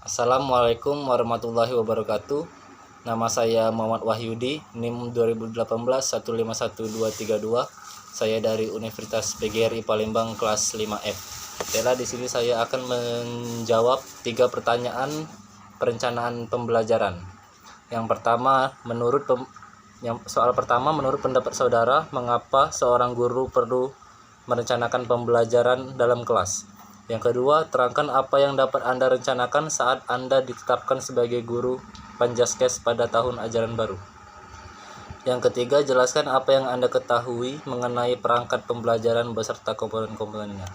Assalamualaikum warahmatullahi wabarakatuh. Nama saya Muhammad Wahyudi, NIM 2018 151232. Saya dari Universitas PGRI Palembang kelas 5F. Di sini saya akan menjawab 3 pertanyaan perencanaan pembelajaran. Soal pertama, menurut pendapat saudara, mengapa seorang guru perlu merencanakan pembelajaran dalam kelas? Yang kedua, terangkan apa yang dapat Anda rencanakan saat Anda ditetapkan sebagai guru Panjaskes pada tahun ajaran baru. Yang ketiga, jelaskan apa yang Anda ketahui mengenai perangkat pembelajaran beserta komponen-komponennya.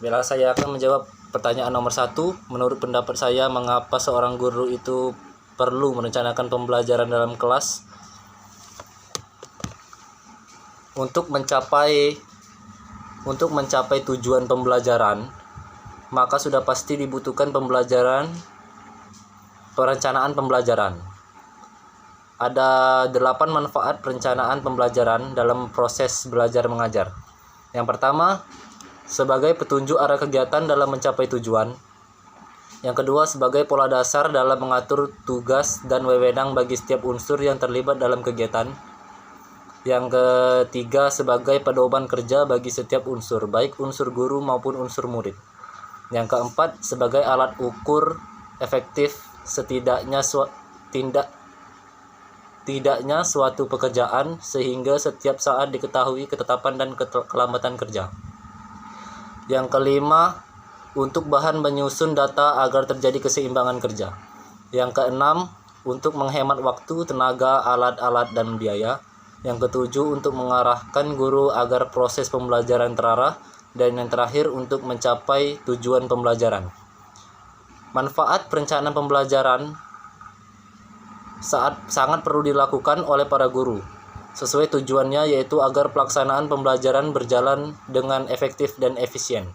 Bila saya akan menjawab pertanyaan nomor 1, menurut pendapat saya, mengapa seorang guru itu perlu merencanakan pembelajaran dalam kelas? Untuk mencapai tujuan pembelajaran, maka sudah pasti dibutuhkan perencanaan pembelajaran. Ada 8 manfaat perencanaan pembelajaran dalam proses belajar mengajar. Yang pertama, sebagai petunjuk arah kegiatan dalam mencapai tujuan. Yang kedua, sebagai pola dasar dalam mengatur tugas dan wewenang bagi setiap unsur yang terlibat dalam kegiatan. Yang ketiga, sebagai pedoman kerja bagi setiap unsur, baik unsur guru maupun unsur murid. Yang keempat, sebagai alat ukur efektif setidaknya suatu pekerjaan, sehingga setiap saat diketahui ketetapan dan kelambatan kerja. Yang kelima, untuk bahan menyusun data agar terjadi keseimbangan kerja. Yang keenam, untuk menghemat waktu, tenaga, alat-alat, dan biaya. Yang ketujuh, untuk mengarahkan guru agar proses pembelajaran terarah. Dan yang terakhir, untuk mencapai tujuan pembelajaran. Manfaat perencanaan pembelajaran sangat perlu dilakukan oleh para guru sesuai tujuannya, yaitu agar pelaksanaan pembelajaran berjalan dengan efektif dan efisien.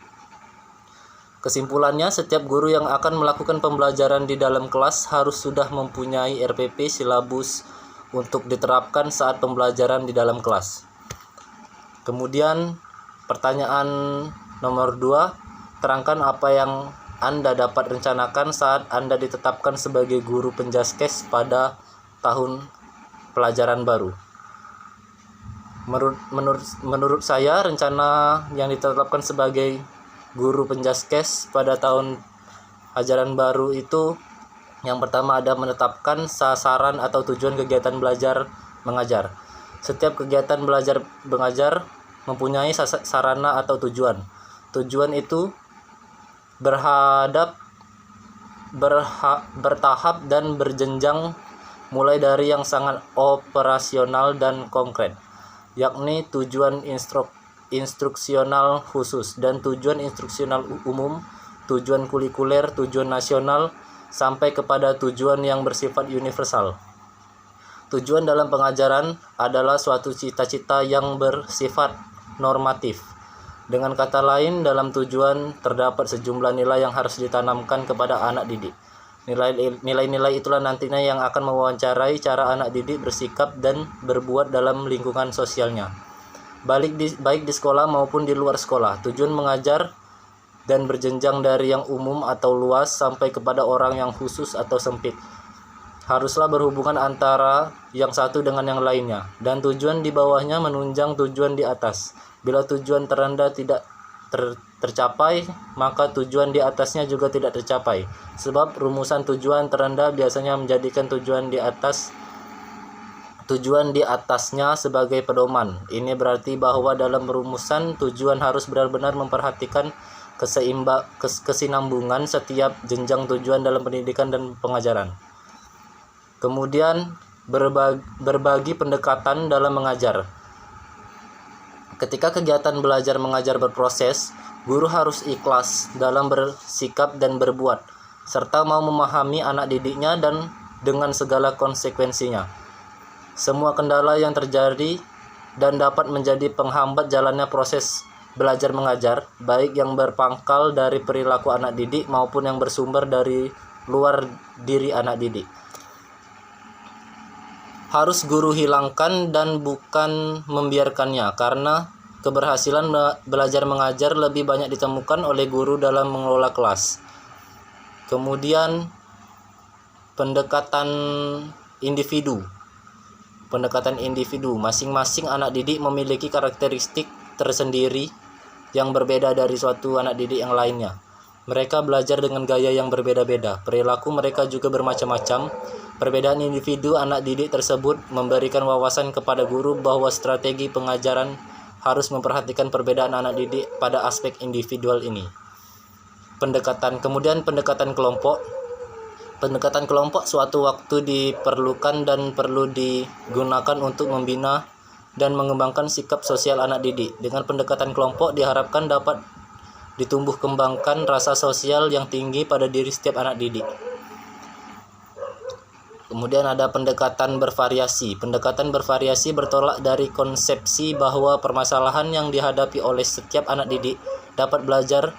Kesimpulannya, setiap guru yang akan melakukan pembelajaran di dalam kelas harus sudah mempunyai RPP silabus untuk diterapkan saat pembelajaran di dalam kelas. Kemudian pertanyaan nomor 2, terangkan apa yang Anda dapat rencanakan saat Anda ditetapkan sebagai guru Panjaskes pada tahun pelajaran baru. Menurut saya, rencana yang ditetapkan sebagai guru Panjaskes pada tahun ajaran baru itu, yang pertama ada menetapkan sasaran atau tujuan kegiatan belajar mengajar. Setiap kegiatan belajar mengajar mempunyai sarana atau tujuan. Tujuan itu bertahap dan berjenjang, mulai dari yang sangat operasional dan konkret, yakni tujuan instruksional khusus dan tujuan instruksional umum, tujuan kulikuler, tujuan nasional, sampai kepada tujuan yang bersifat universal. Tujuan dalam pengajaran adalah suatu cita-cita yang bersifat normatif. Dengan kata lain, dalam tujuan terdapat sejumlah nilai yang harus ditanamkan kepada anak didik. Nilai-nilai itulah nantinya yang akan mewawancarai cara anak didik bersikap dan berbuat dalam lingkungan sosialnya, baik di sekolah maupun di luar sekolah. Tujuan mengajar dan berjenjang dari yang umum atau luas sampai kepada orang yang khusus atau sempit. Haruslah berhubungan antara yang satu dengan yang lainnya, dan tujuan di bawahnya menunjang tujuan di atas. Bila tujuan terendah tidak tercapai, maka tujuan di atasnya juga tidak tercapai. Sebab rumusan tujuan terendah biasanya menjadikan tujuan di atasnya sebagai pedoman. Ini berarti bahwa dalam rumusan tujuan harus benar-benar memperhatikan kesinambungan setiap jenjang tujuan dalam pendidikan dan pengajaran. Kemudian berbagi pendekatan dalam mengajar. Ketika kegiatan belajar mengajar berproses, guru harus ikhlas dalam bersikap dan berbuat, serta mau memahami anak didiknya dan dengan segala konsekuensinya. Semua kendala yang terjadi dan dapat menjadi penghambat jalannya proses belajar mengajar, baik yang berpangkal dari perilaku anak didik maupun yang bersumber dari luar diri anak didik, harus guru hilangkan dan bukan membiarkannya, karena keberhasilan belajar mengajar lebih banyak ditemukan oleh guru dalam mengelola kelas. Kemudian pendekatan individu. Pendekatan individu, masing-masing anak didik memiliki karakteristik tersendiri yang berbeda dari suatu anak didik yang lainnya. Mereka belajar dengan gaya yang berbeda-beda. Perilaku mereka juga bermacam-macam. Perbedaan individu anak didik tersebut memberikan wawasan kepada guru bahwa strategi pengajaran harus memperhatikan perbedaan anak didik pada aspek individual ini. Kemudian pendekatan kelompok. Pendekatan kelompok suatu waktu diperlukan dan perlu digunakan untuk membina dan mengembangkan sikap sosial anak didik. Dengan pendekatan kelompok diharapkan dapat ditumbuh kembangkan rasa sosial yang tinggi pada diri setiap anak didik. Kemudian ada pendekatan bervariasi. Pendekatan bervariasi bertolak dari konsepsi bahwa permasalahan yang dihadapi oleh setiap anak didik dapat belajar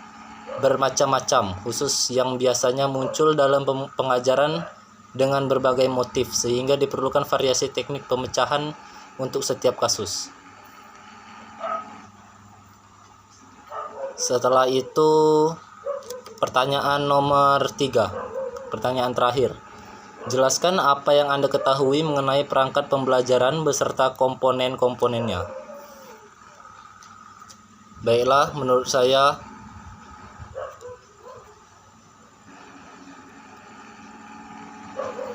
bermacam-macam, khusus yang biasanya muncul dalam pengajaran dengan berbagai motif, sehingga diperlukan variasi teknik pemecahan untuk setiap kasus. Setelah itu, pertanyaan nomor 3. Pertanyaan terakhir. Jelaskan apa yang Anda ketahui mengenai perangkat pembelajaran beserta komponen-komponennya. Baiklah, menurut saya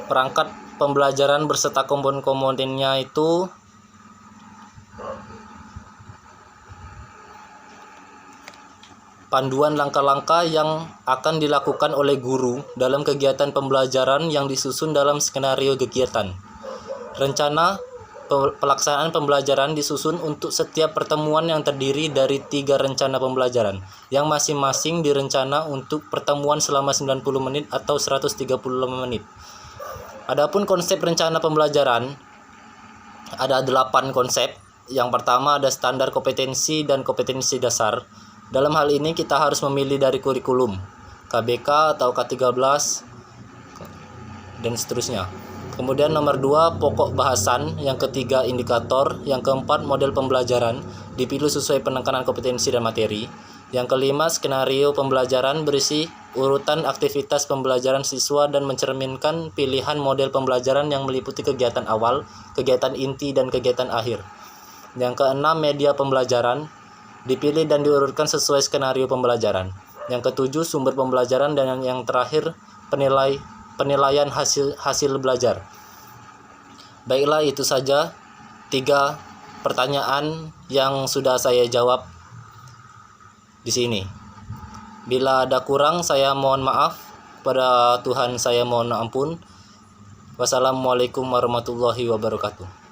perangkat pembelajaran beserta komponen-komponennya itu panduan langkah-langkah yang akan dilakukan oleh guru dalam kegiatan pembelajaran yang disusun dalam skenario kegiatan. Rencana pelaksanaan pembelajaran disusun untuk setiap pertemuan yang terdiri dari 3 rencana pembelajaran, yang masing-masing direncana untuk pertemuan selama 90 menit atau 135 menit. Adapun konsep rencana pembelajaran, ada 8 konsep. Yang pertama ada standar kompetensi dan kompetensi dasar. Dalam hal ini kita harus memilih dari kurikulum, KBK atau K13, dan seterusnya. Kemudian nomor 2, pokok bahasan. Yang ketiga, indikator. Yang keempat, model pembelajaran, dipilih sesuai penekanan kompetensi dan materi. Yang kelima, skenario pembelajaran berisi urutan aktivitas pembelajaran siswa dan mencerminkan pilihan model pembelajaran yang meliputi kegiatan awal, kegiatan inti, dan kegiatan akhir. Yang keenam, media pembelajaran, dipilih dan diurutkan sesuai skenario pembelajaran. Yang ketujuh, sumber pembelajaran, dan yang terakhir, penilaian hasil belajar. Baiklah, itu saja 3 pertanyaan yang sudah saya jawab di sini. Bila ada kurang, saya mohon maaf. Pada Tuhan saya mohon ampun. Wassalamualaikum warahmatullahi wabarakatuh.